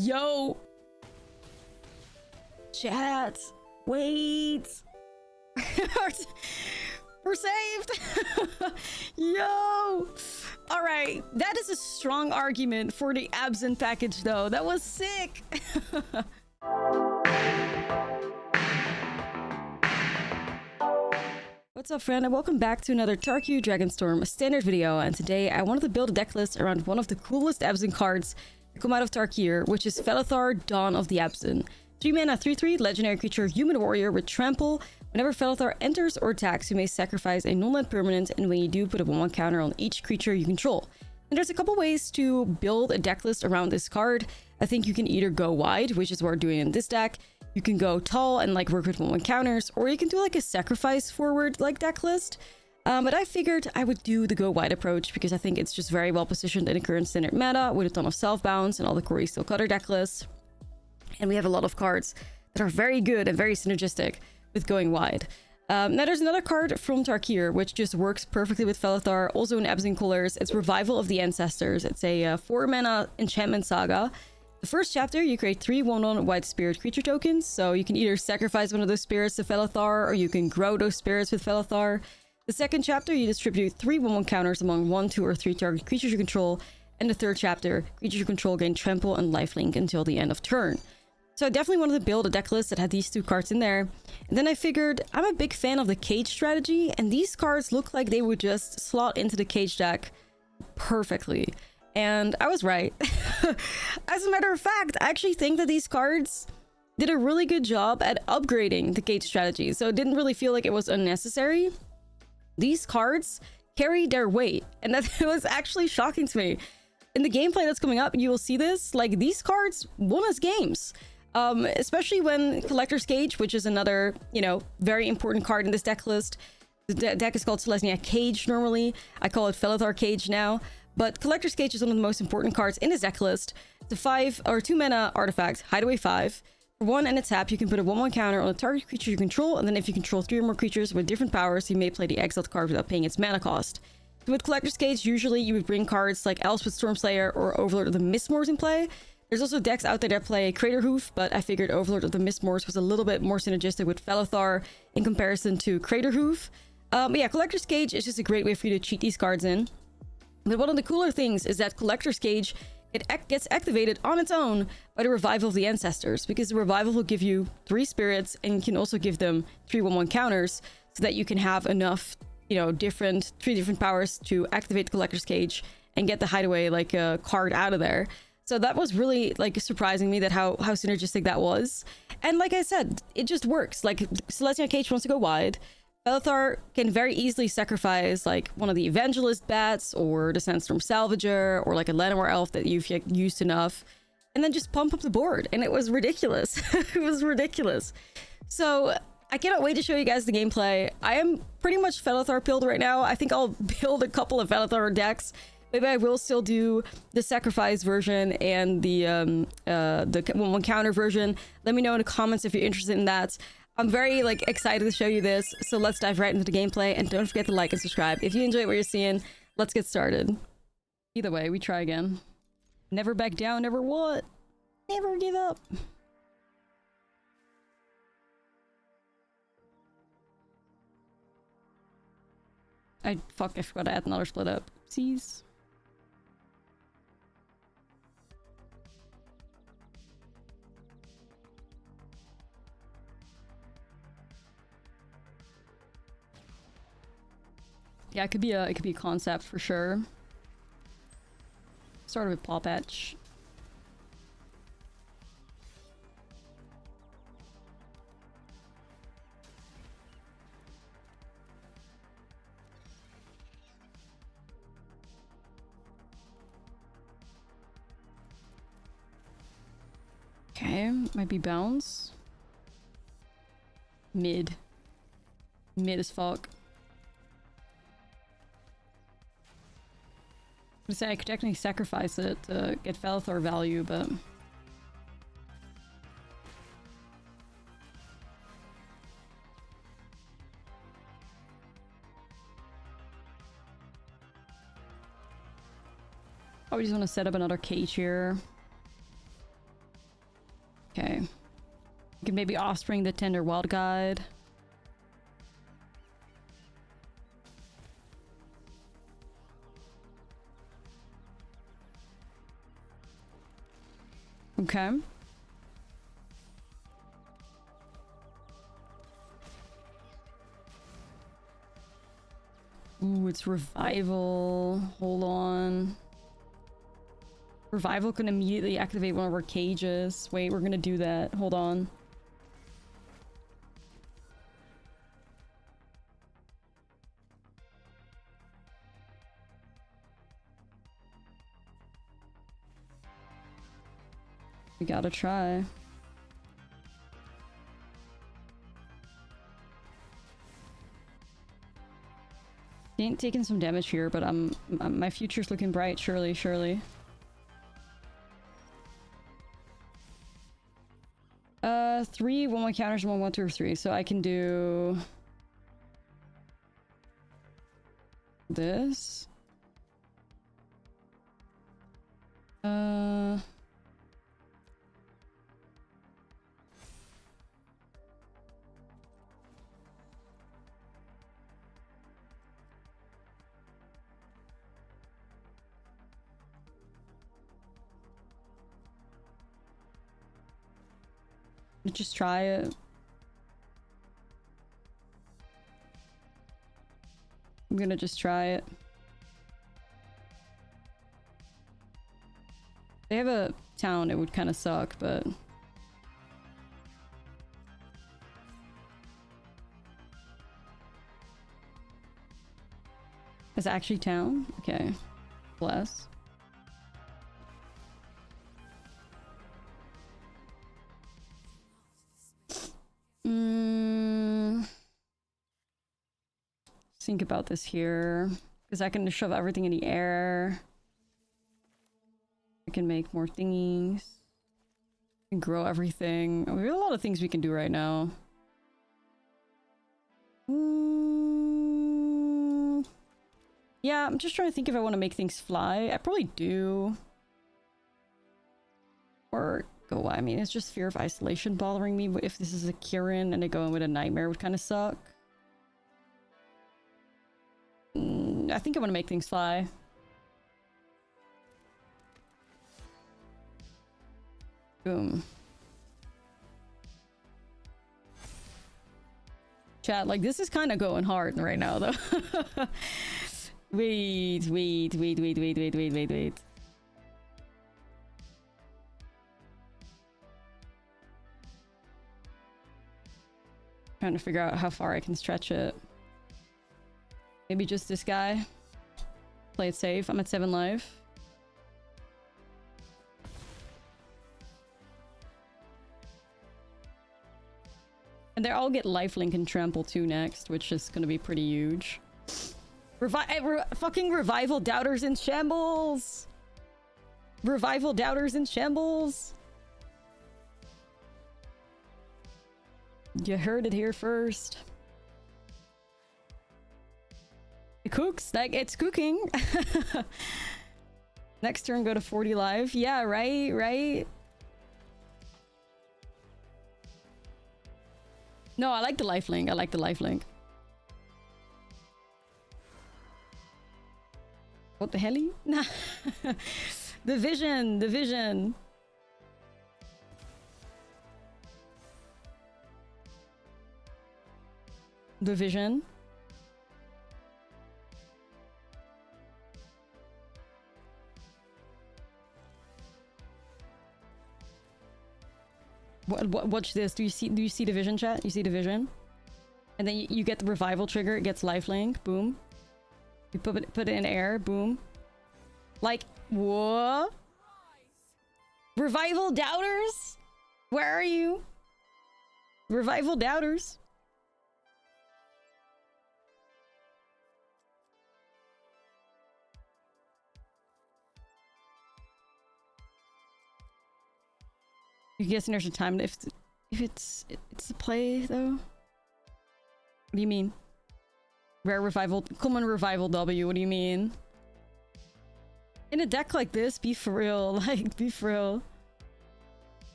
Yo! Chat! Wait! We're saved! Yo! Alright, that is a strong argument for the abzan package though. That was sick! What's up, friend, and welcome back to another Tarkir Dragonstorm standard video. And today I wanted to build a deck list around one of the coolest abzan cards that come out of Tarkir, which is Felothar, Dawn of the Abzan. 3 mana 3/3 legendary creature human warrior with trample. Whenever Felothar enters or attacks, you may sacrifice a non-land permanent, and when you do, put a 1/1 counter on each creature you control. And there's a couple ways to build a deck list around this card. I think you can either go wide, which is what we're doing in this deck. You can go tall and like work with 1/1 counters, or you can do like a sacrifice forward like deck list. But I figured I would do the go wide approach because I think it's just very well positioned in the current standard meta with a ton of self-bounce and all the Corey Steel Cutter deck lists. And we have a lot of cards that are very good and very synergistic with going wide. Now there's another card from Tarkir which just works perfectly with Felothar, also in abzan colors. It's Revival of the Ancestors. It's a 4 mana enchantment saga. The first chapter, you create 3 1/1 white spirit creature tokens, so you can either sacrifice one of those spirits to Felothar, or you can grow those spirits with Felothar. The second chapter, you distribute 3 1/1 counters among 1, 2, or 3 target creatures you control. And the third chapter, creatures you control gain trample and lifelink until the end of turn. So I definitely wanted to build a deck list that had these 2 cards in there. And then I figured I'm a big fan of the cage strategy, and these cards look like they would just slot into the cage deck perfectly. And I was right. As a matter of fact, I actually think that these cards did a really good job at upgrading the cage strategy, so it didn't really feel like it was unnecessary. These cards carried their weight, and that was actually shocking to me. In the gameplay that's coming up, you will see this. Like, these cards won us games. Especially when Collector's Cage, which is another, you know, very important card in this deck list. The deck is called Ashlizzlle Cage normally. I call it Felothar Cage now. But Collector's Cage is one of the most important cards in this deck list. It's a 5 or 2 mana artifact, Hideaway 5. For 1 and a tap, you can put a 1/1 counter on a target creature you control, and then if you control 3 or more creatures with different powers, you may play the exiled card without paying its mana cost. So with Collector's Cage, usually you would bring cards like Elspeth Stormslayer or Overlord of the Mistmoors in play. There's also decks out there that play Craterhoof, but I figured Overlord of the Mistmoors was a little bit more synergistic with Felothar in comparison to Craterhoof. But yeah, Collector's Cage is just a great way for you to cheat these cards in. But one of the cooler things is that Collector's Cage, it gets activated on its own by the Revival of the Ancestors, because the Revival will give you 3 spirits, and you can also give them 3 1/1 counters, so that you can have enough, you know, 3 different powers to activate Collector's Cage and get the Hideaway like a card out of there. So that was really like surprising me that how synergistic that was. And like I said, it just works. Like, Ashlizzlle Cage wants to go wide. Felothar can very easily sacrifice like one of the Evangelist bats or the Sandstorm Salvager or like a Llanowar Elf that you've used enough, and then just pump up the board. And it was ridiculous. It was ridiculous. So I cannot wait to show you guys the gameplay. I am pretty much Felothar pilled right now. I think I'll build a couple of Felothar decks. Maybe I will still do the sacrifice version and the 1/1 counter version. Let me know in the comments if you're interested in that. I'm very like excited to show you this, so let's dive right into the gameplay, and don't forget to like and subscribe if you enjoy what you're seeing. Let's get started. Either way, we try again. Never back down, never what? Never give up. I forgot to add another split up. Oopsies. Yeah, it could be a concept for sure. Started with Paw Patch. Okay, might be bounce. Mid as fuck. I say I could technically sacrifice it to get Felothar value, but probably just want to set up another cage here. Okay. You can maybe Offspring the Tender Wild Guide. Okay. Ooh, it's Revival. Hold on. Revival can immediately activate one of our cages. Wait, we're gonna do that. Hold on. We gotta try. Ain't taking some damage here, but my future's looking bright. Surely, surely. 3 1/1 counters, 1/1 2 or 3. So I can do this. Just try it. I'm gonna just try it. They have a town, it would kind of suck, but... It's actually town? Okay. Bless. Think about this here. Because I can shove everything in the air. I can make more thingies. I can grow everything. We have a lot of things we can do right now. Yeah, I'm just trying to think if I want to make things fly. I probably do. Or go, I mean, it's just fear of isolation bothering me. If this is a Kirin and they go in with a nightmare would kind of suck. I think I want to make things fly. Boom. Chat, like, this is kind of going hard right now, though. Wait. Trying to figure out how far I can stretch it. Maybe just this guy. Play it safe. I'm at 7 life. And they all get lifelink and trample too next, which is gonna be pretty huge. Fucking Revival Doubters in shambles! Revival Doubters in shambles! You heard it here first. It cooks, like, it's cooking. Next turn, go to 40 live. Yeah, right? No, I like the lifelink. I like the lifelink. What the helly? Nah. The vision. The vision. Watch this. Do you see the vision, chat? You see the vision? And then you get the revival trigger. It gets lifelink. Boom. You put it in air. Boom. Like, what? Revival Doubters? Where are you? Revival Doubters. You guessing there's a time if it's a play though? What do you mean? Rare revival, common revival W. What do you mean? In a deck like this, be for real. Like, be for real.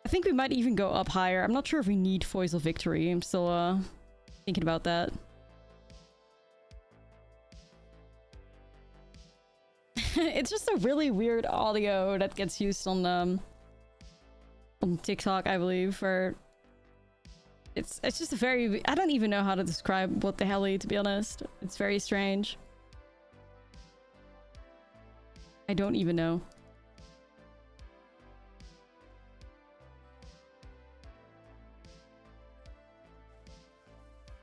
I think we might even go up higher. I'm not sure if we need Voice of Victory. I'm still thinking about that. It's just a really weird audio that gets used on TikTok, I believe, where it's just a very... I don't even know how to describe what the hell, to be honest. It's very strange. I don't even know.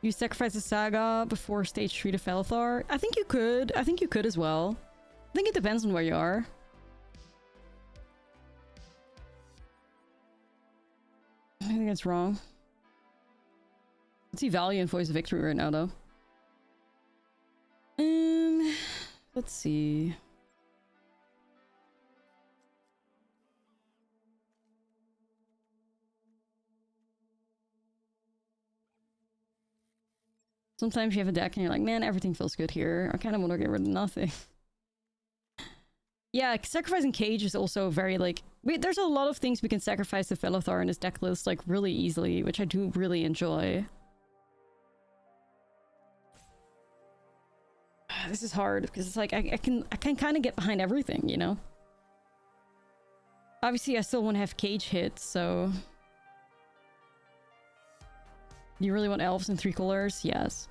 You sacrifice the Saga before stage 3 to Felothar? I think you could. I think you could as well. I think it depends on where you are. I think that's wrong. Let's see value in Voice of Victory right now, though. Let's see. Sometimes you have a deck and you're like, man, everything feels good here. I kind of want to get rid of nothing. Yeah, sacrificing Cage is also very, like... there's a lot of things we can sacrifice to Felothar in this deck list, like, really easily, which I do really enjoy. This is hard, because it's like, I can kind of get behind everything, you know? Obviously, I still want to have Cage hit, so... You really want elves in 3 colors? Yes.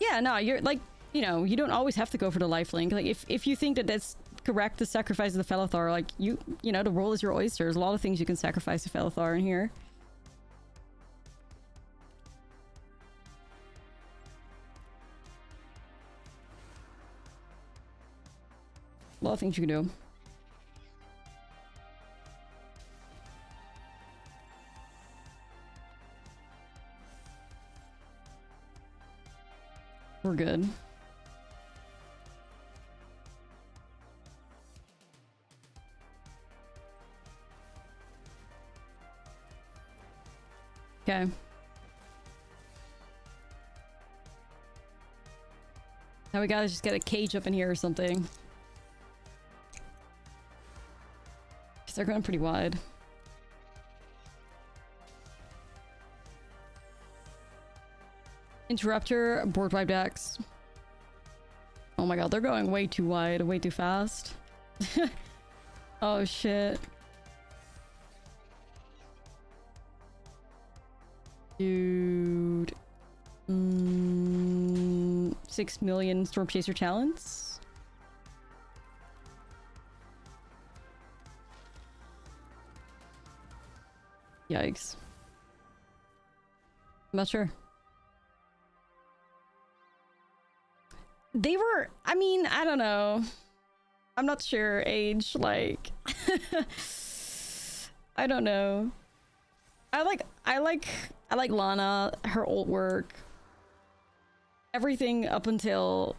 Yeah, no, you're like, you know, you don't always have to go for the lifelink. Like, if you think that that's correct to sacrifice the Felothar, like, you know, the world is your oyster. There's a lot of things you can sacrifice to Felothar in here. A lot of things you can do. We're good. Okay. Now we gotta just get a Cage up in here or something. Because they're going pretty wide. Interrupter, board wipe decks. Oh my god, they're going way too wide, way too fast. Oh shit. Dude. 6 million Storm Chaser talents. Yikes. I'm not sure. They were, I mean, I don't know. I'm not sure age, like... I don't know. I like Lana, her old work. Everything up until...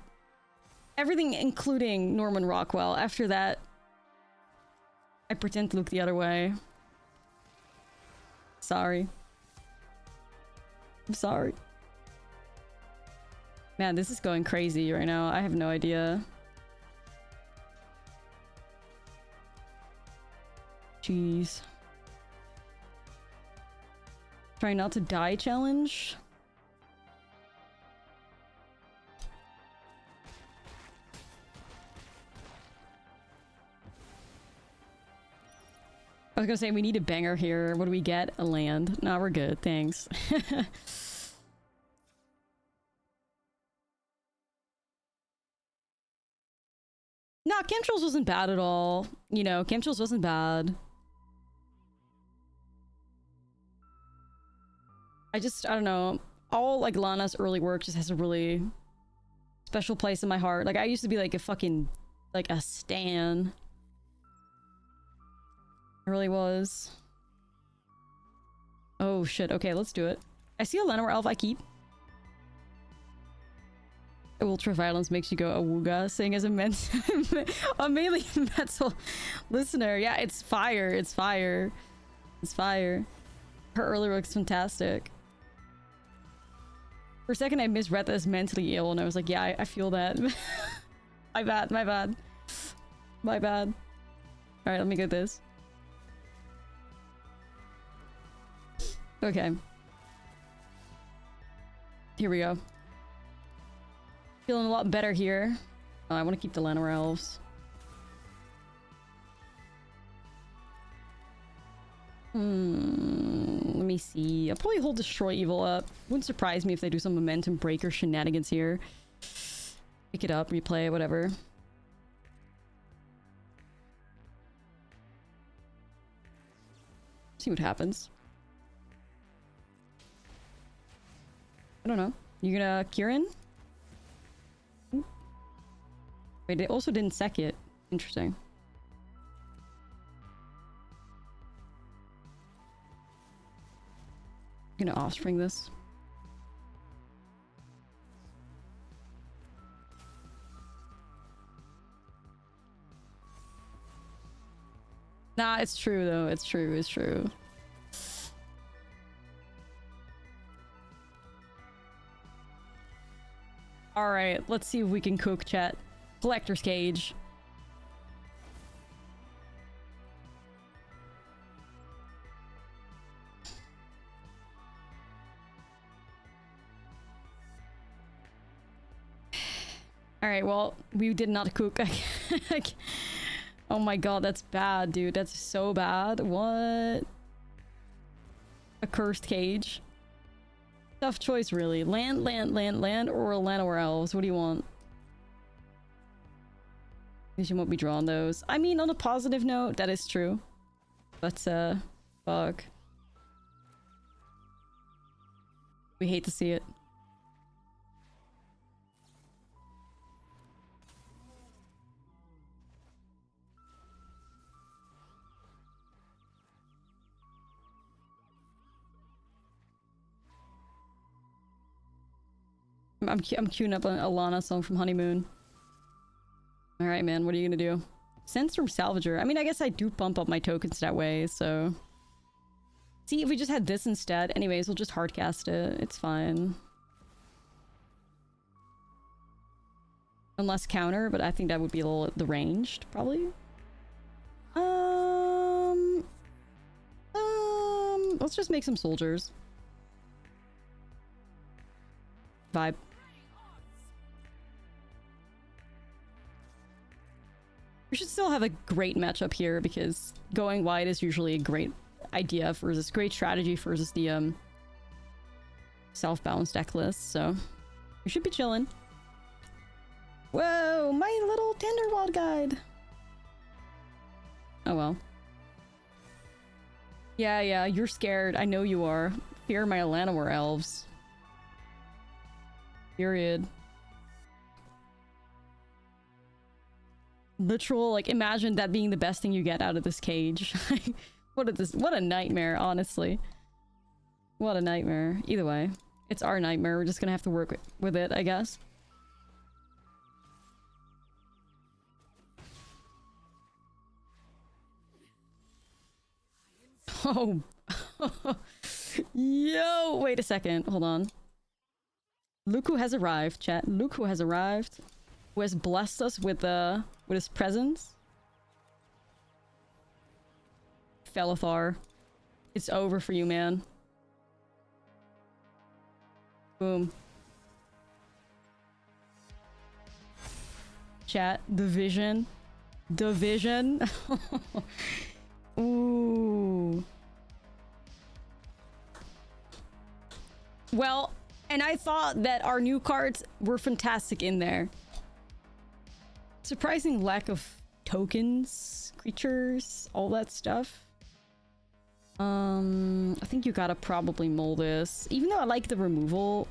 Everything including Norman Rockwell. After that, I pretend to look the other way. Sorry. I'm sorry. Man, this is going crazy right now. I have no idea. Jeez. Try not to die challenge. I was gonna say we need a banger here. What do we get? A land. No, we're good. Thanks. No, Chemtrails wasn't bad at all. You know, Chemtrails wasn't bad. I don't know. All, like, Lana's early work just has a really special place in my heart. Like, I used to be, like, a fucking, like, a stan. I really was. Oh, shit. Okay, let's do it. I see a Llanowar Elf I keep. Ultraviolence makes you go awooga, saying as a mainly metal listener. Yeah, it's fire. It's fire. It's fire. Her early work's fantastic. For a second, I misread that as mentally ill, and I was like, yeah, I feel that. My bad, my bad. My bad. Alright, let me get this. Okay. Here we go. Feeling a lot better here. Oh, I want to keep the Llanowar Elves. Let me see. I'll probably hold Destroy Evil up. Wouldn't surprise me if they do some Momentum Breaker shenanigans here. Pick it up, replay, whatever. See what happens. I don't know. You gonna Kieran? Wait, they also didn't sec it. Interesting. I'm gonna offspring this. Nah, it's true though. It's true. It's true. Alright, let's see if we can cook, chat. Collector's Cage. Alright, well, we did not cook. Oh my god, that's bad, dude. That's so bad. What? A cursed cage. Tough choice, really. Land, or Llanowar Elves? What do you want? At least you won't be drawing those. I mean, on a positive note, that is true. But, fuck. We hate to see it. I'm queuing up an Alana song from Honeymoon. Alright, man, what are you gonna do? Sandstorm Salvager. I mean, I guess I do pump up my tokens that way, so... See, if we just had this instead... Anyways, we'll just hardcast it. It's fine. Unless counter, but I think that would be a little... the ranged, probably? Let's just make some soldiers. Vibe. We should still have a great matchup here because going wide is usually a great idea versus great strategy versus the self-balanced deck list, so we should be chilling. Whoa, my little Tenderwald guide. Oh well. Yeah, you're scared. I know you are. Fear my Llanowar Elves. Period. Literal, like, imagine that being the best thing you get out of this cage. What a nightmare, honestly. What a nightmare. Either way, it's our nightmare. We're just gonna have to work with it, I guess. Oh. Yo, wait a second. Hold on. Look who has arrived, chat. Look who has arrived. Who has blessed us with his presence. Felothar. It's over for you, man. Boom. Chat, the vision. The vision. Ooh. Well, and I thought that our new cards were fantastic in there. Surprising lack of tokens, creatures, all that stuff. I think you gotta probably mull this. Even though I like the removal.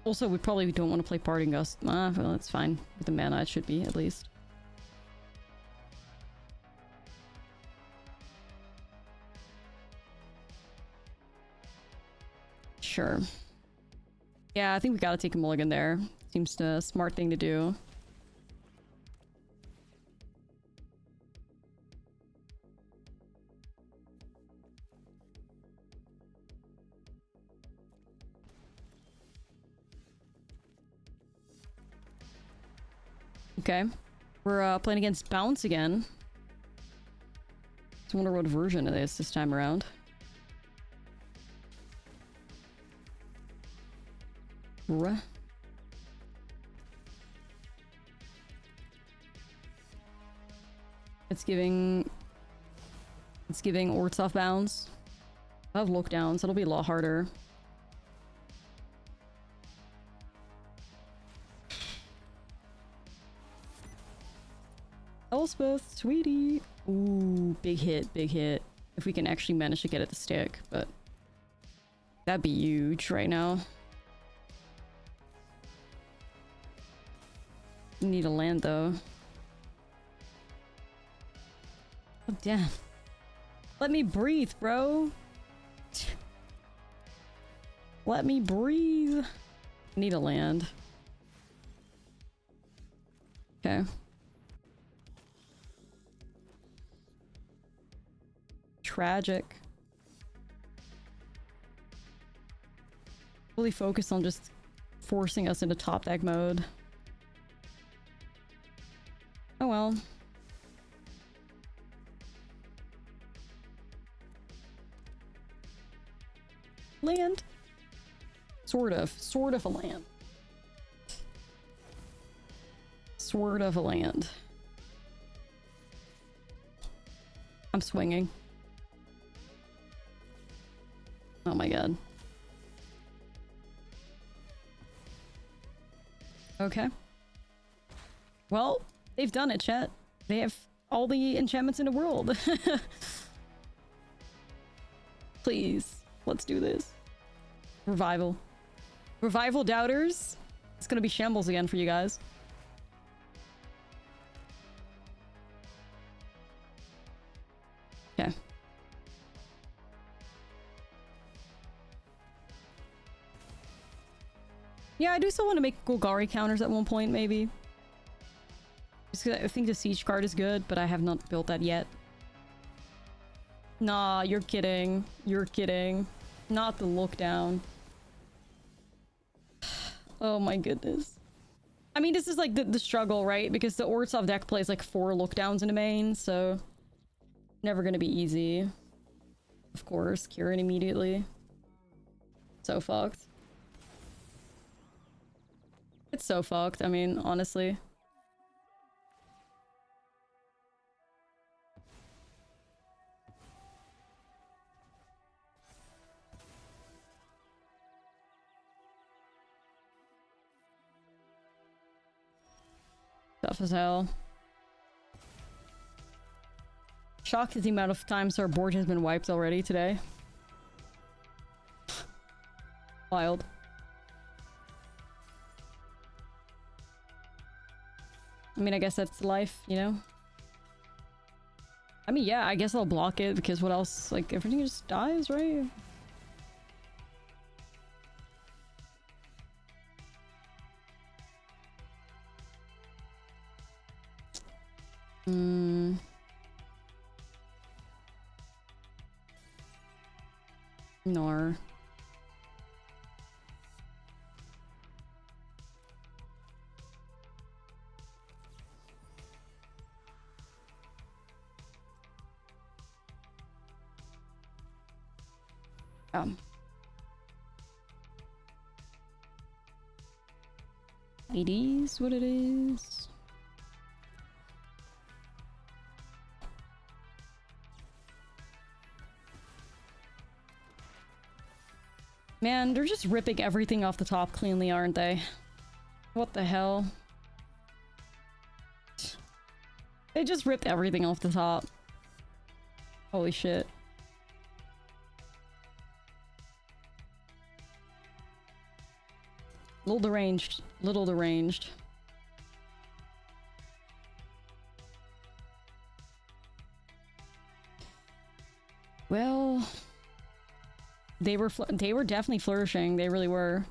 Also, we probably don't want to play Parting Gust. Well, that's fine. With the mana, it should be, at least. Sure. Yeah, I think we gotta take a mulligan there. Seems a smart thing to do. Okay. We're playing against Bounce again. I wonder what version it is this time around. Ruh. It's giving Orts off bounds. I have lockdowns, it'll be a lot harder. Elspeth, sweetie. Ooh, big hit, big hit. If we can actually manage to get it to stick, but that'd be huge right now. Need a land though. Oh damn. Let me breathe, bro. Let me breathe. Need a land. Okay. Tragic. Really focused on just forcing us into top deck mode. Oh well. Land. Sort of a land. Sort of a land. I'm swinging. Oh my god. Okay. Well, they've done it, chat. They have all the enchantments in the world. Please, let's do this. Revival. Revival doubters. It's gonna be shambles again for you guys. Okay. Yeah, I do still want to make Golgari counters at one point, maybe. Just 'cause I think the siege card is good, but I have not built that yet. Nah, you're kidding. You're kidding. Not the look down. Oh my goodness. I mean, this is like the struggle, right? Because the Ortsov deck plays like 4 lookdowns in the main, so... Never gonna be easy. Of course, Kieran immediately. So fucked. It's so fucked, I mean, honestly. Tough as hell. Shocked at the amount of times our board has been wiped already today. Wild. I mean, I guess that's life, you know? I mean, yeah, I guess I'll block it because what else? Like, everything just dies, right? Hmm. Nor. It is what it is. Man, they're just ripping everything off the top cleanly, aren't they? What the hell? They just ripped everything off the top. Holy shit. Little deranged. Little deranged. Well... They were definitely flourishing. They really were.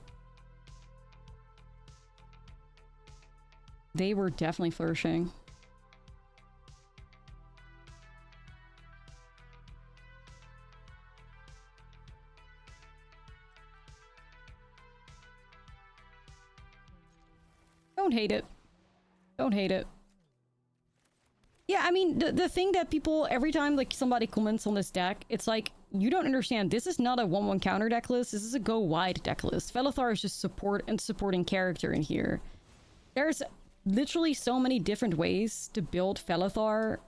They were definitely flourishing. Don't hate it. Don't hate it. Yeah, I mean, the thing that people, every time like somebody comments on this deck, it's like, you don't understand, this is not a 1/1 counter deck list, this is a go wide deck list. Felothar is just support and supporting character in here. There's literally so many different ways to build Felothar.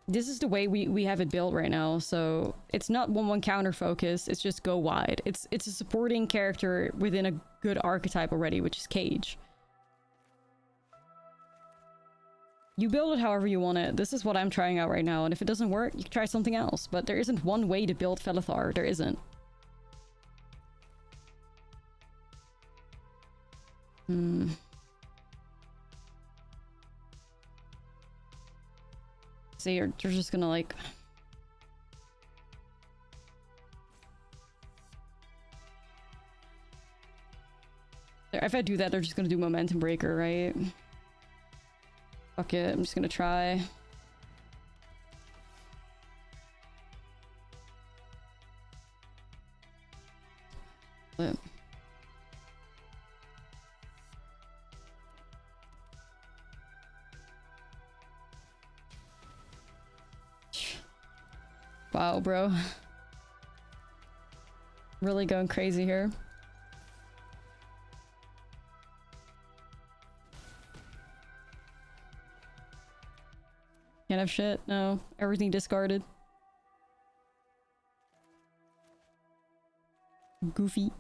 This is the way we have it built right now, so it's not 1/1 counter focus, it's just go wide. It's a supporting character within a good archetype already, which is Cage. You build it however you want it. This is what I'm trying out right now, and if it doesn't work, you can try something else. But there isn't one way to build Felothar. There isn't. So you're just gonna like... If I do that, they're just gonna do Momentum Breaker, right? Fuck it, I'm just gonna try. But... Wow, bro. Really going crazy here. Can't have shit, no. Everything discarded. Goofy.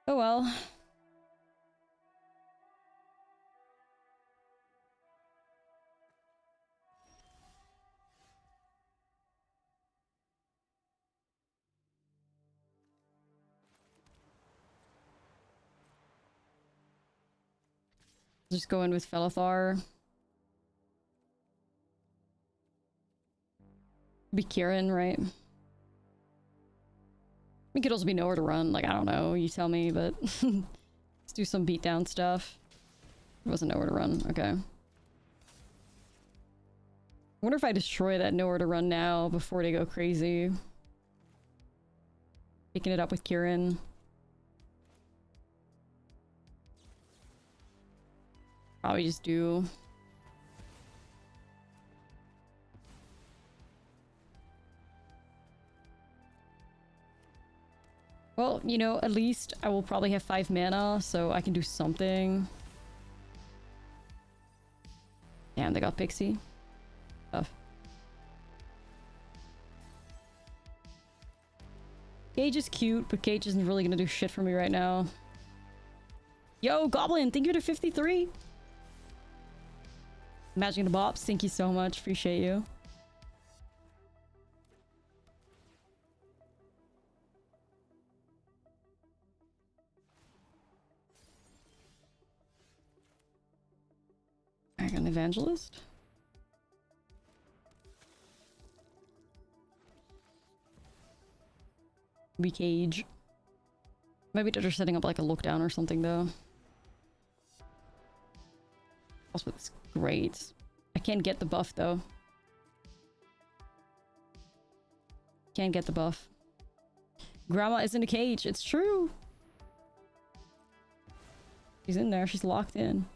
Oh well. Just go in with Felothar. Be Kieran, right? It could also be Nowhere to Run, like, I don't know, you tell me, but... Let's do some beatdown stuff. It wasn't Nowhere to Run, okay. I wonder if I destroy that Nowhere to Run now before they go crazy. Picking it up with Kieran. Probably just do... Well, you know, at least I will probably have 5 mana, so I can do something. Damn, they got Pixie. Tough. Cage is cute, but Cage isn't really gonna do shit for me right now. Yo, Goblin, thank you to 53. Magic the Bops, thank you so much. Appreciate you. I got an Evangelist. Be Cage. Maybe they're just setting up like a look down or something though. Also, it's great. I can't get the buff though. Can't get the buff. Grandma is in a cage. It's true. She's in there. She's locked in.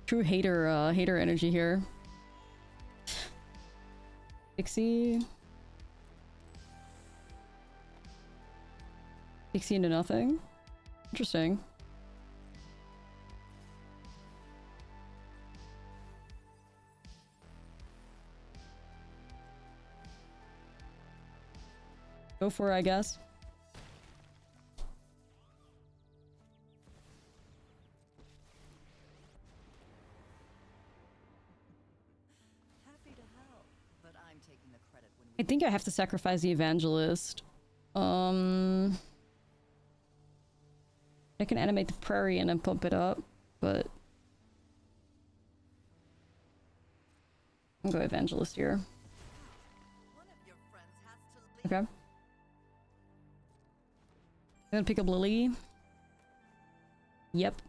True hater energy here. Pixie. Pixie into nothing. Interesting. Go for it, I guess. I think I have to sacrifice the Evangelist. I can animate the Prairie and then pump it up, but... I'll go Evangelist here. Okay. I'm gonna pick up Lily. Yep.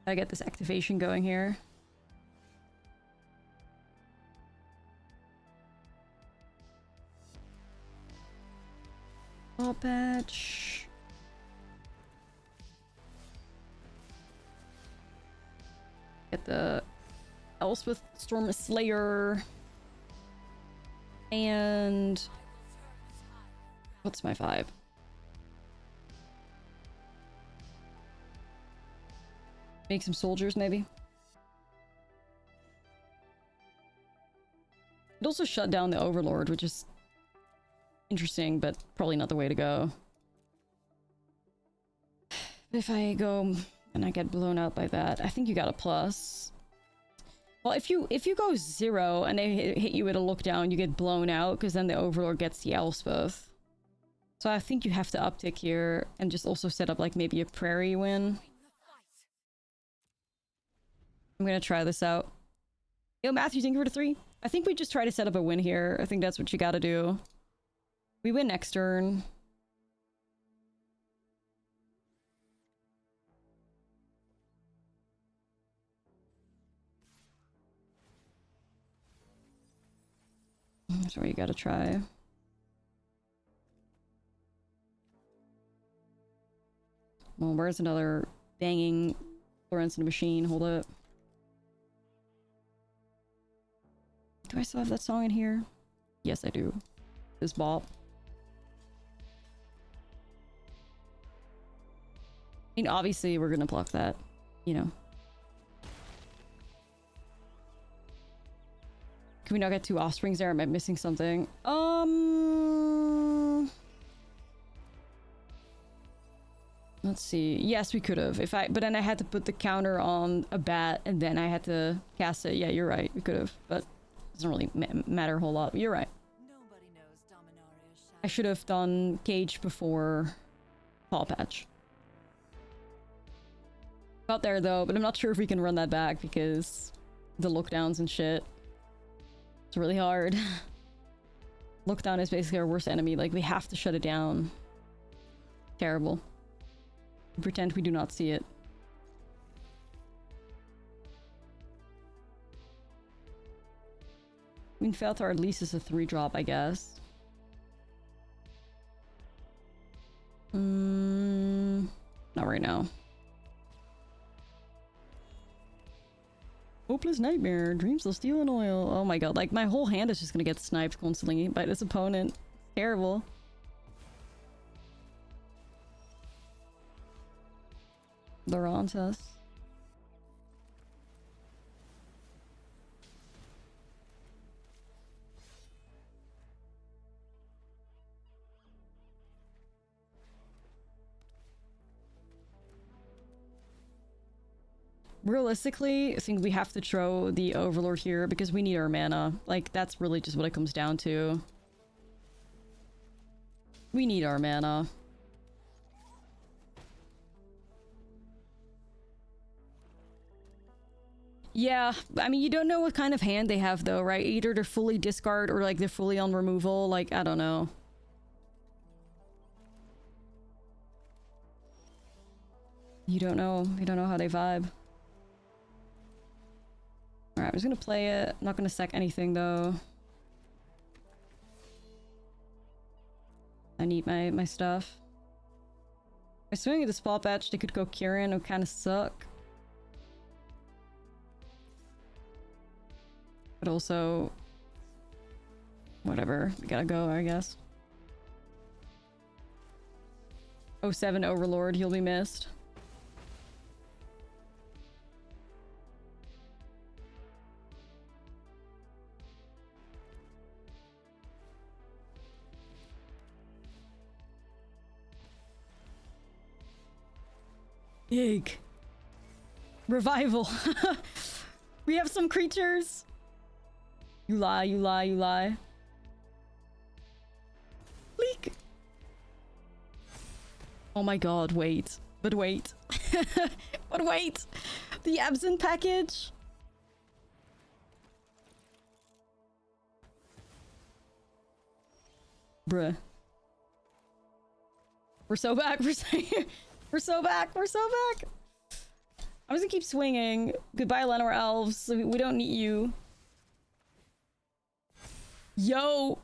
I get this activation going here. Ball patch. Get the Elspeth Storm Slayer. And what's my 5? Make some soldiers, maybe. It also shut down the Overlord, which is interesting, but probably not the way to go. If I go and I get blown out by that, I think you got a plus. Well, if you go 0 and they hit you with a lockdown, you get blown out, because then the Overlord gets the Elspeth. So I think you have to uptick here and just also set up like maybe a Prairie win. I'm gonna try this out. Yo, Matthew, thank you for the 3. I think we just try to set up a win here. I think that's what you gotta do. We win next turn. That's what you gotta try. Well, where's another banging Florence in the Machine? Hold up. Do I still have that song in here? Yes, I do. This bop. I mean, obviously, we're gonna block that, you know. Can we not get 2 offsprings there? Am I missing something? Let's see. Yes, we could have. But then I had to put the counter on a bat, and then I had to cast it. Yeah, you're right. We could have, but it doesn't really matter a whole lot. But you're right. I should have done Cage before Paw Patch. Got there though, but I'm not sure if we can run that back because the lockdowns and shit. It's really hard. Lockdown is basically our worst enemy. Like, we have to shut it down. Terrible. We pretend we do not see it. I mean, Felothar at least is a 3-drop, I guess. Not right now. Hopeless Nightmare, Dreams of Steel and Oil. Oh my god, like my whole hand is just gonna get sniped constantly by this opponent. Terrible. Larantas. Realistically, I think we have to throw the Overlord here because we need our mana. Like, that's really just what it comes down to. We need our mana. Yeah, I mean, you don't know what kind of hand they have though, right? Either they're fully discard or like they're fully on removal. Like, I don't know. You don't know. You don't know how they vibe. Alright, I'm just gonna play it. I'm not gonna sack anything though. I need my stuff. By swinging the spot batch, they could go Kieran, it would kind of suck. But also, whatever, we gotta go, I guess. 07 Overlord, he'll be missed. Big. Revival. We have some creatures. You lie, you lie, you lie. Leak. Oh my god, wait. But wait. But wait. The absent package. Bruh. We're so back. We're so back. We're so back. I'm just gonna keep swinging. Goodbye, Llanowar Elves. We don't need you. Yo!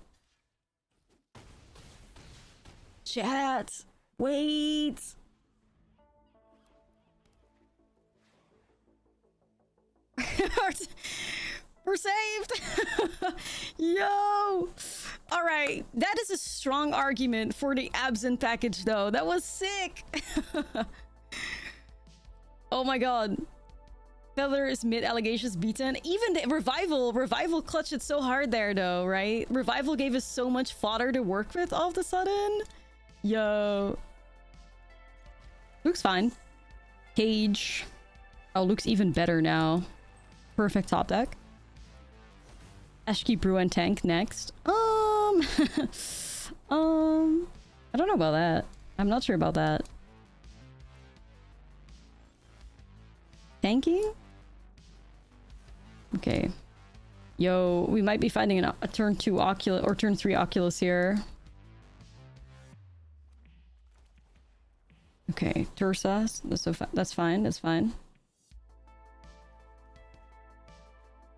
Chat! Wait! We're saved! Yo! Alright, that is a strong argument for the absent package though. That was sick! Oh my god. Feather is mid allegations beaten. Even the revival clutched it so hard there though, right? Revival gave us so much fodder to work with all of a sudden. Yo. Looks fine. Cage. Oh, looks even better now. Perfect top deck. Ashki Brew and Tank next. I don't know about that. I'm not sure about that. Tanking? Okay. Yo, we might be finding a turn 2 Oculus or turn 3 Oculus here. Okay, Tursas. That's fine. That's fine.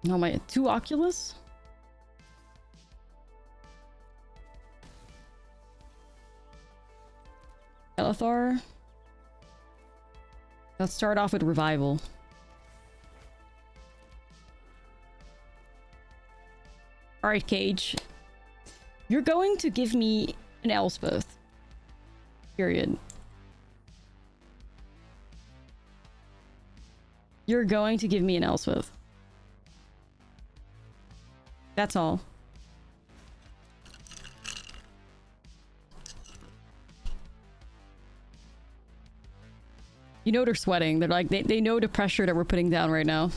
Oh my, 2 Oculus? Felothar. Let's start off with Revival. Alright, Cage. You're going to give me an Elspeth. Period. You're going to give me an Elspeth. That's all. You know they're sweating. They're like, they know the pressure that we're putting down right now.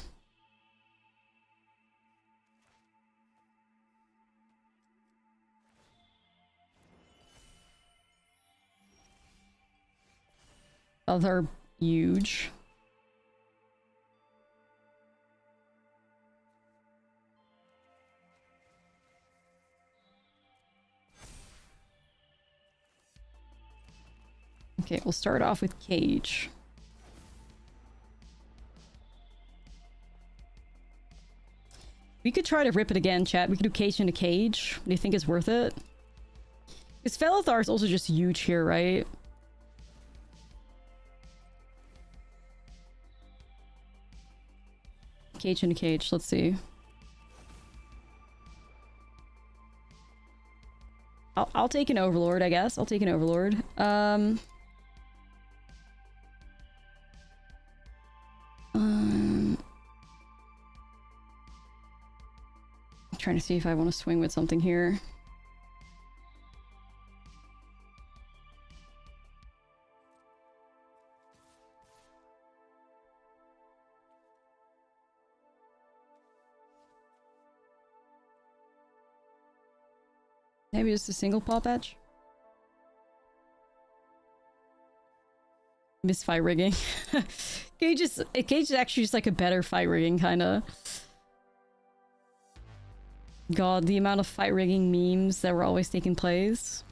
Other huge. Okay, we'll start off with Cage. We could try to rip it again, chat. We could do Cage into Cage. Do you think it's worth it? Because Felothar is also just huge here, right? Cage into Cage. Let's see. I'll take an Overlord, I guess. I'll take an Overlord. I'm trying to see if I want to swing with something here. Maybe just a single pop edge. Miss fight rigging. Cage is actually just like a better fight rigging kinda. God, the amount of fight rigging memes that were always taking place.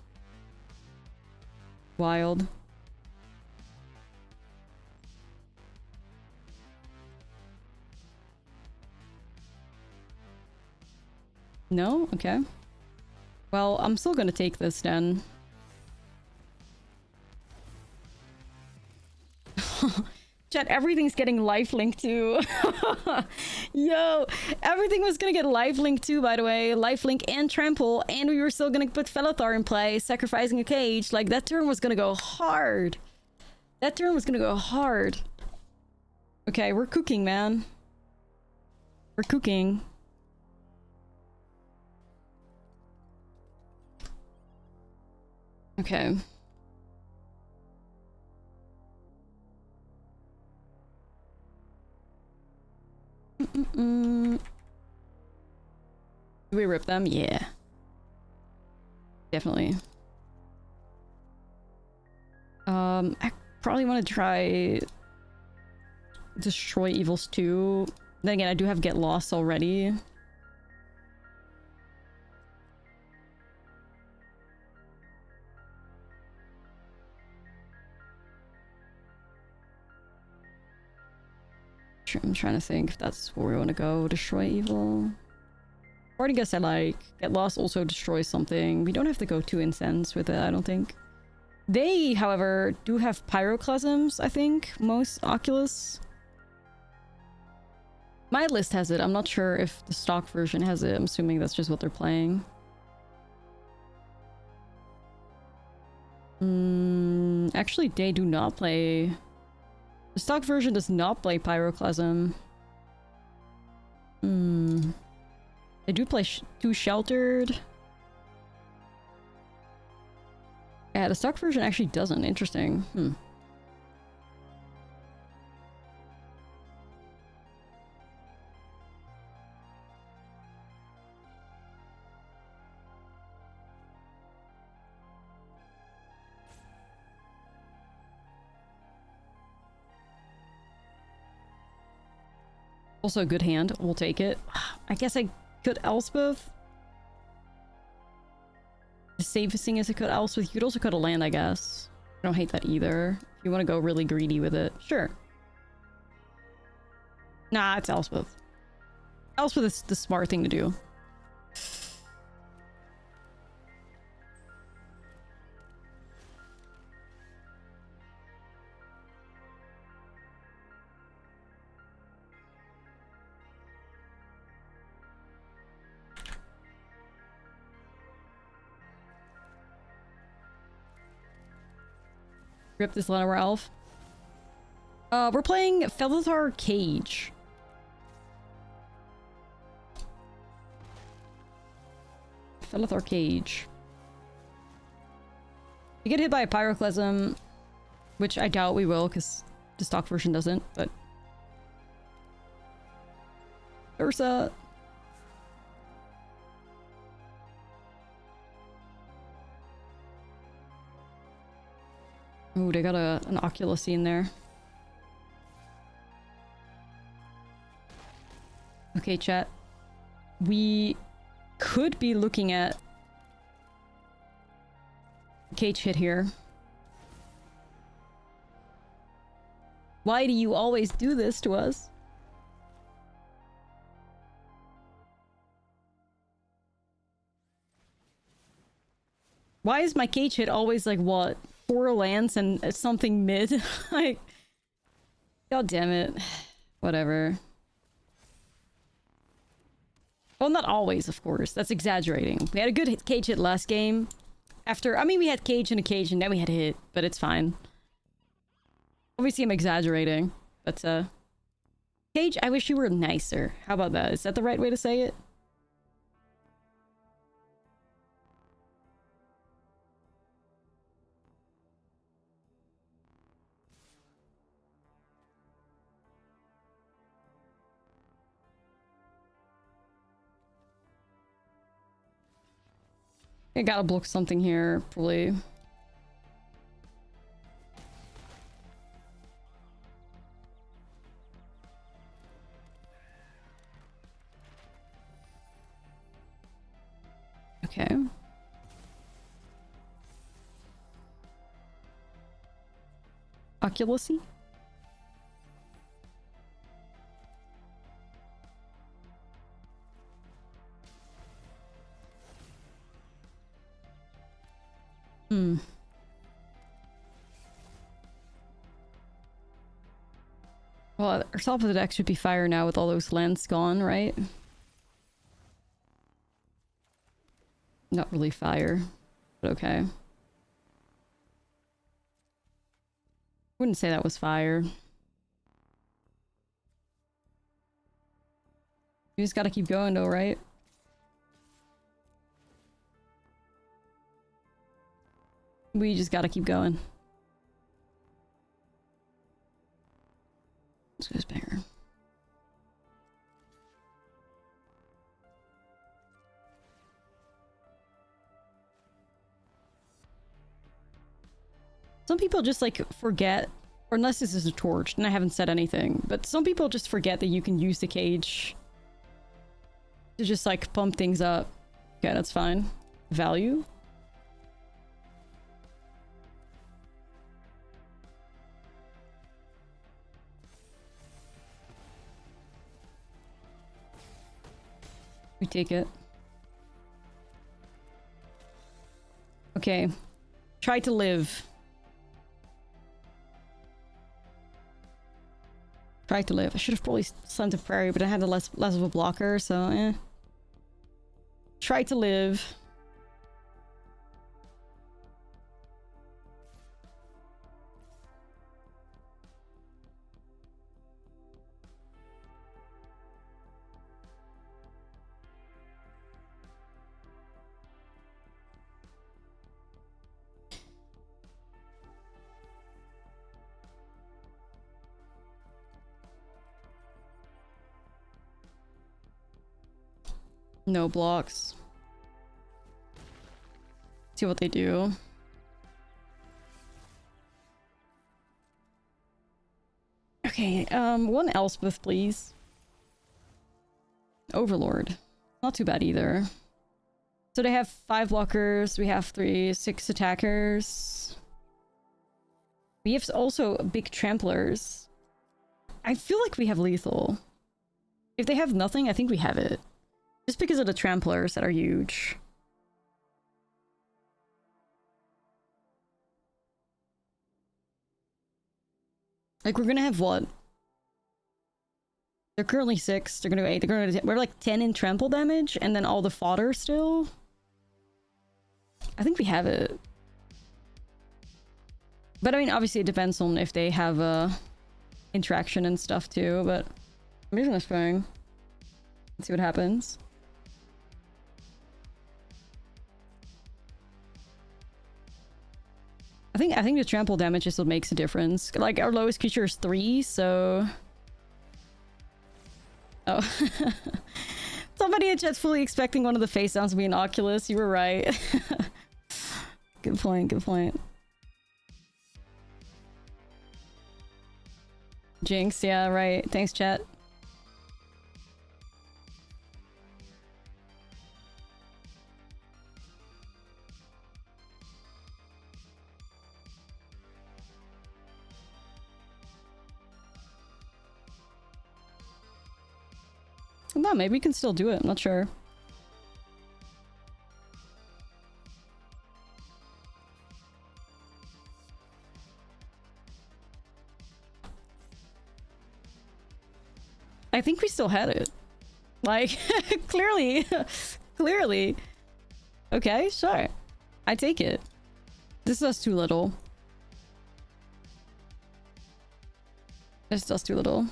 Wild. No? Okay. Well, I'm still gonna take this then. Chat, everything's getting lifelink too. Yo, everything was gonna get lifelink too, by the way. Lifelink and trample, and we were still gonna put Felothar in play, sacrificing a Cage. Like, that turn was gonna go hard. That turn was gonna go hard. Okay, we're cooking, man. We're cooking. Okay. Do we rip them? Yeah. Definitely. I probably want to try Destroy Evils 2. Then again, I do have Get Lost already. I'm trying to think if that's where we want to go. Destroy evil. Party guess I like. Get lost also destroys something. We don't have to go too intense with it, I don't think. They, however, do have pyroclasms, I think. Most Oculus. My list has it. I'm not sure if the stock version has it. I'm assuming that's just what they're playing. Actually, they do not play... The stock version does not play Pyroclasm. They do play Too Sheltered. Yeah, the stock version actually doesn't. Interesting. Also a good hand. We'll take it. I guess I could Elspeth. The safest thing is to cut Elspeth. You could also cut a land, I guess. I don't hate that either. If you want to go really greedy with it. Sure. Nah, it's Elspeth. Elspeth is the smart thing to do. Rip this Llanowar Elf. We're playing Felothar Cage. Felothar Cage. You get hit by a Pyroclasm, which I doubt we will, because the stock version doesn't, but... Ursa! Ooh, they got an Oculus in there. Okay, chat. We could be looking at Cage hit here. Why do you always do this to us? Why is my Cage hit always like what? 4 lands and something mid? Like, god damn it. Whatever. Well, not always, of course. That's exaggerating. We had a good Cage hit last game. After, I mean, we had Cage and a Cage and then we had hit, but it's fine. Obviously, I'm exaggerating, but Cage, I wish you were nicer. How about that? Is that the right way to say it? I gotta block something here, probably. Okay. Oculusy? Well, our top of the deck should be fire now with all those lands gone, right? Not really fire, but okay. Wouldn't say that was fire. You just gotta keep going though, right? We just gotta keep going. Let's go banger. Some people just like forget, or unless this is a torch, and I haven't said anything, but some people just forget that you can use the Cage to just like pump things up. Okay, that's fine. Value? We take it. Okay. Try to live. Try to live. I should have probably sent a prairie, but I had less of a blocker, so eh. Try to live. No blocks. See what they do. Okay, one Elspeth, please. Overlord. Not too bad either. So they have 5 blockers, we have 6 attackers. We have also big tramplers. I feel like we have lethal. If they have nothing, I think we have it. Just because of the tramplers that are huge. Like, we're gonna have what? They're currently 6, they're gonna go 8, they're gonna we're like 10 in trample damage, and then all the fodder still. I think we have it. But I mean, obviously it depends on if they have interaction and stuff too, but I'm just gonna swing. Let's see what happens. I think the trample damage is what makes a difference. Like, our lowest creature is 3, so... Oh. Somebody in chat's fully expecting one of the face sounds to be an Oculus. You were right. Good point, good point. Jinx, yeah, right. Thanks, chat. No, maybe we can still do it. I'm not sure. I think we still had it. Like, clearly. Clearly. Okay, sure. I take it. This does too little. This does too little.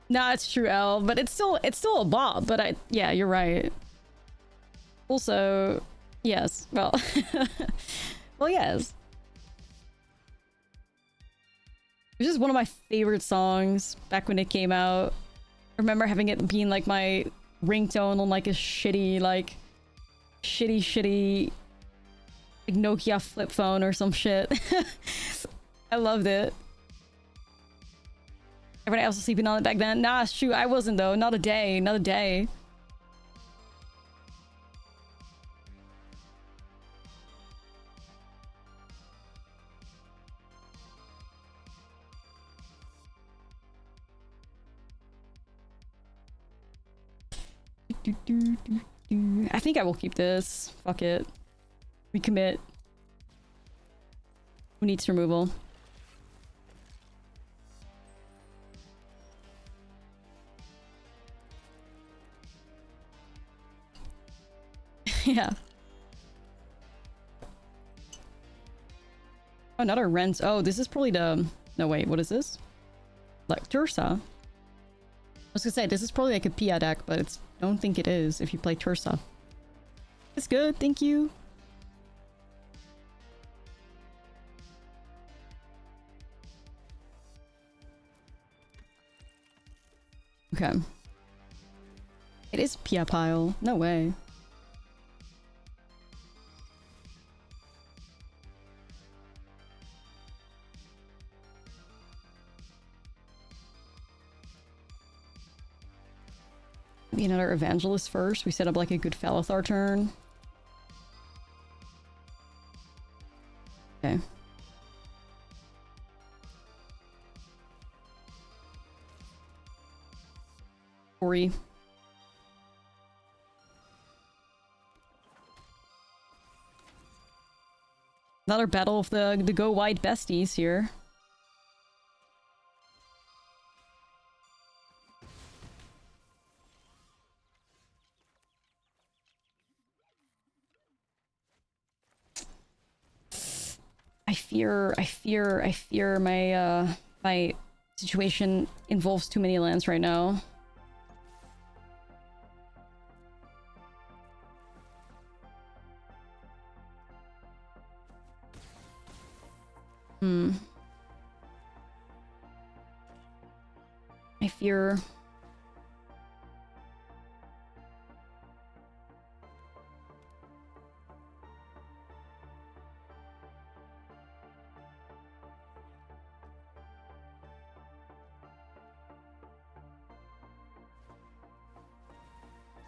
Nah, it's true, L, but it's still a bot, but yeah, you're right. Also, yes, well, well, yes. This is one of my favorite songs back when it came out. I remember having it being like my ringtone on like a shitty, like Nokia flip phone or some shit. I loved it. Everybody else was sleeping on it back then. Nah, shoot, I wasn't though. Not a day. Not a day. I think I will keep this. Fuck it. We commit. Who needs removal? Yeah. Oh, another rent. Oh, this is probably the... No, wait, what is this? Like, Tursa. I was gonna say, this is probably like a Pia deck, but it's... I don't think it is if you play Tursa. It's good, thank you. Okay. It is Pia pile. No way. Maybe another Evangelist first. We set up like a good Felothar turn. Okay. Ori. Another battle of the go wide besties here. I fear my my situation involves too many lands right now. I fear...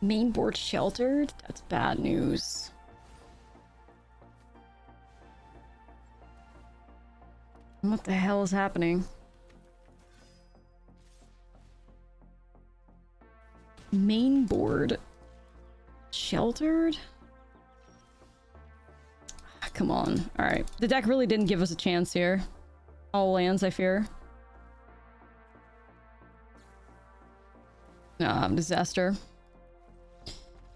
Main board sheltered? That's bad news. What the hell is happening? Main board sheltered? Come on. Alright. The deck really didn't give us a chance here. All lands, I fear. Disaster.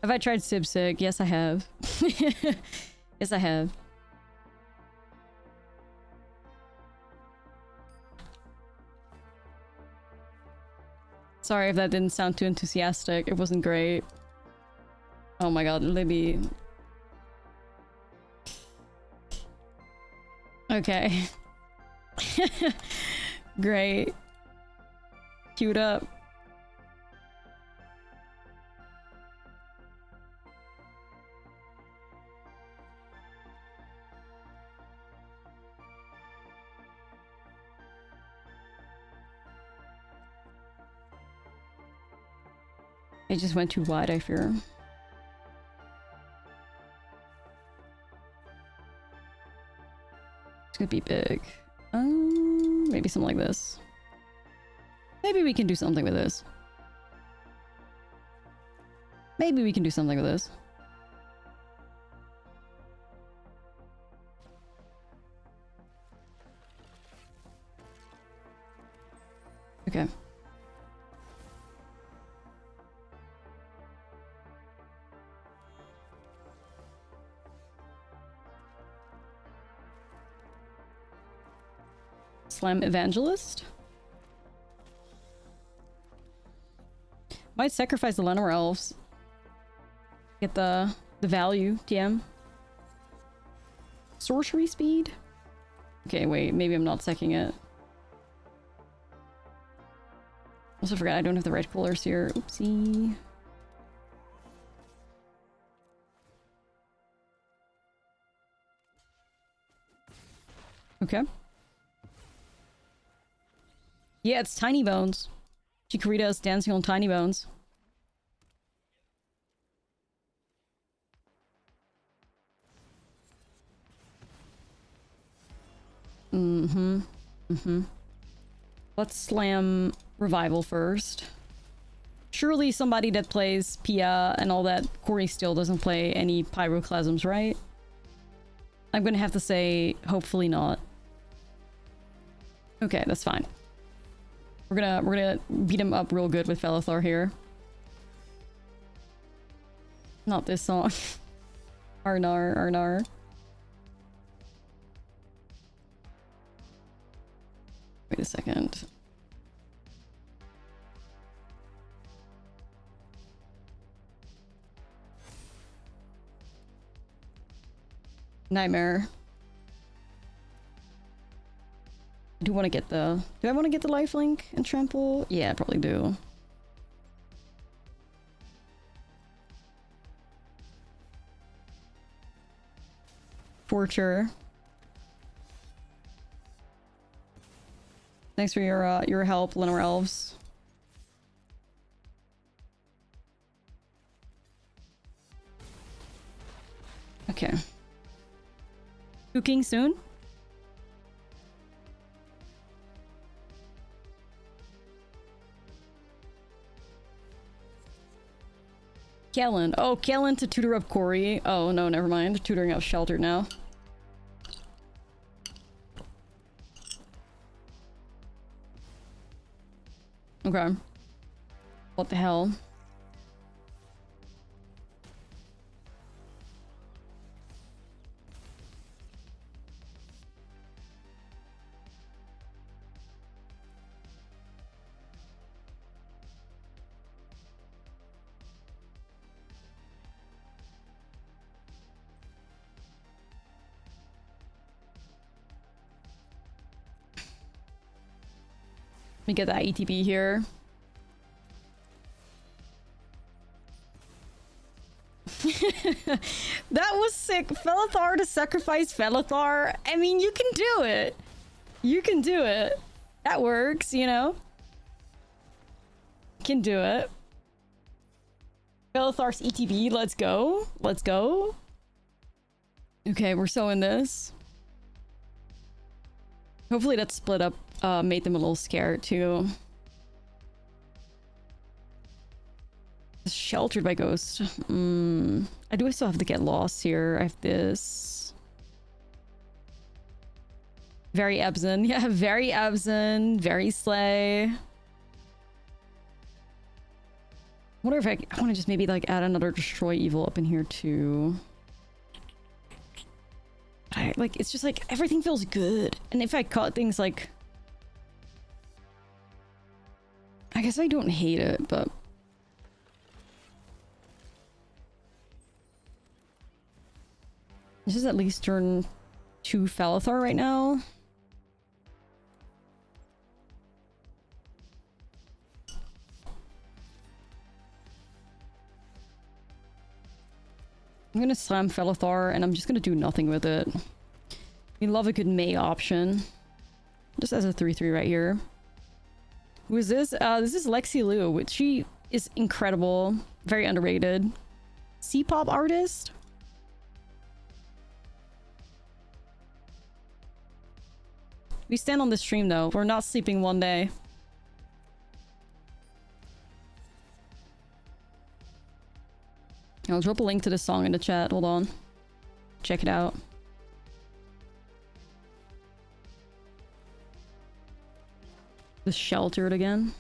Have I tried Sibsig? Yes, I have. Yes, I have. Sorry if that didn't sound too enthusiastic. It wasn't great. Oh my god, Libby. Okay. Great. Queued up. I just went too wide, I fear. It's gonna be big. Maybe something like this. Maybe we can do something with this. Maybe we can do something with this. Okay. Slam Evangelist. Might sacrifice the Lenore Elves. Get the value, TM. Sorcery speed? Okay, wait, maybe I'm not secking it. Also forgot I don't have the right colors here. Oopsie. Okay. Yeah, it's Tiny Bones. Chikorita's dancing on Tiny Bones. Let's slam Revival first. Surely somebody that plays Pia and all that Corey still doesn't play any Pyroclasms, right? I'm gonna have to say, hopefully not. Okay, that's fine. We're gonna beat him up real good with Felothar here. Not this song. Arnar, Arnar. Wait a second. Nightmare. I do want to get the... Do I want to get the lifelink and trample? Yeah, I probably do. Torture. Thanks for your help, Lenore Elves. Okay. Cooking soon? Kellen. Oh, Kellen to tutor up Corey. Oh, no, never mind. Tutoring up Shelter now. Okay. What the hell? Let me get that ETB here. That was sick. Felothar to sacrifice Felothar. I mean, you can do it. You can do it. That works, you know? Can do it. Felothar's ETB, let's go. Let's go. Okay, we're so in this. Hopefully that split up made them a little scared too. Sheltered by Ghost. I do still have to get lost here. I have this. Very abzan. Yeah, very abzan. Very slay. I wonder if I want to just maybe like add another destroy evil up in here too. Like, it's just like everything feels good. And if I caught things like... I guess I don't hate it, but... This is at least turn 2 Felothar right now. I'm gonna slam Felothar and I'm just gonna do nothing with it. We love a good May option. Just as a 3-3 right here. Who is this? This is Ashlizzlle, which she is incredible. Very underrated. C-pop artist? We stand on the stream though. We're not sleeping one day. I'll drop a link to the song in the chat. Hold on. Check it out. The Sheltered again.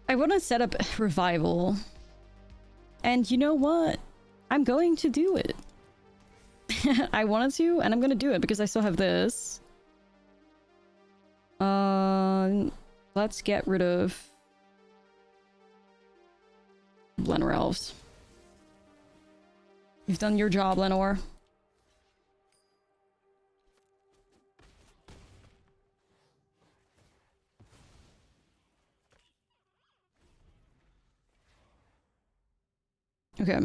I want to set up Revival. And you know what? I'm going to do it. I wanted to, and I'm going to do it because I still have this. Let's get rid of Lenore Elves. You've done your job, Lenore. Okay.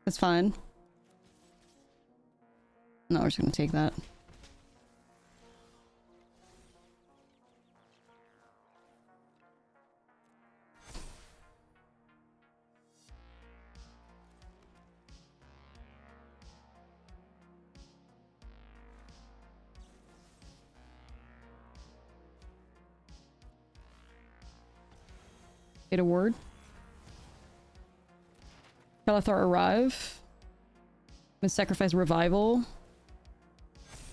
That's fine. No, we're just gonna take that. Get a word. Felothar arrive. And sacrifice Revival.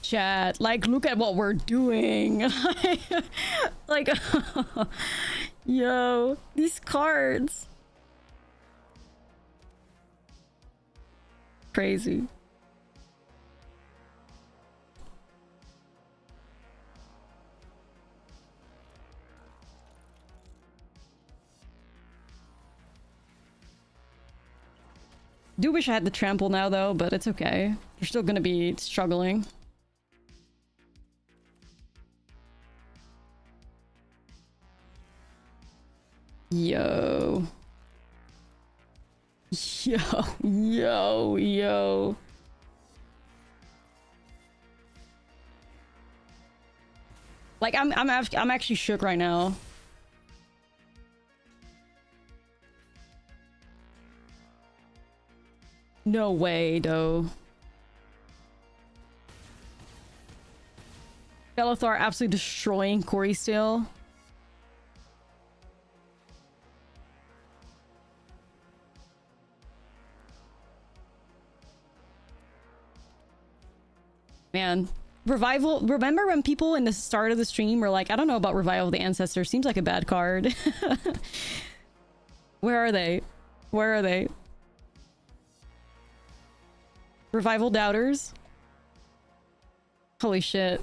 Chat, like, look at what we're doing. Like, yo, these cards. Crazy. Do wish I had the trample now though, but it's okay. We're still gonna be struggling. Yo. Yo. Like I'm actually shook right now. No way, though. Felothar absolutely destroying Corey still. Man. Revival. Remember when people in the start of the stream were like, I don't know about Revival of the Ancestors. Seems like a bad card. Where are they? Where are they? Revival doubters. Holy shit.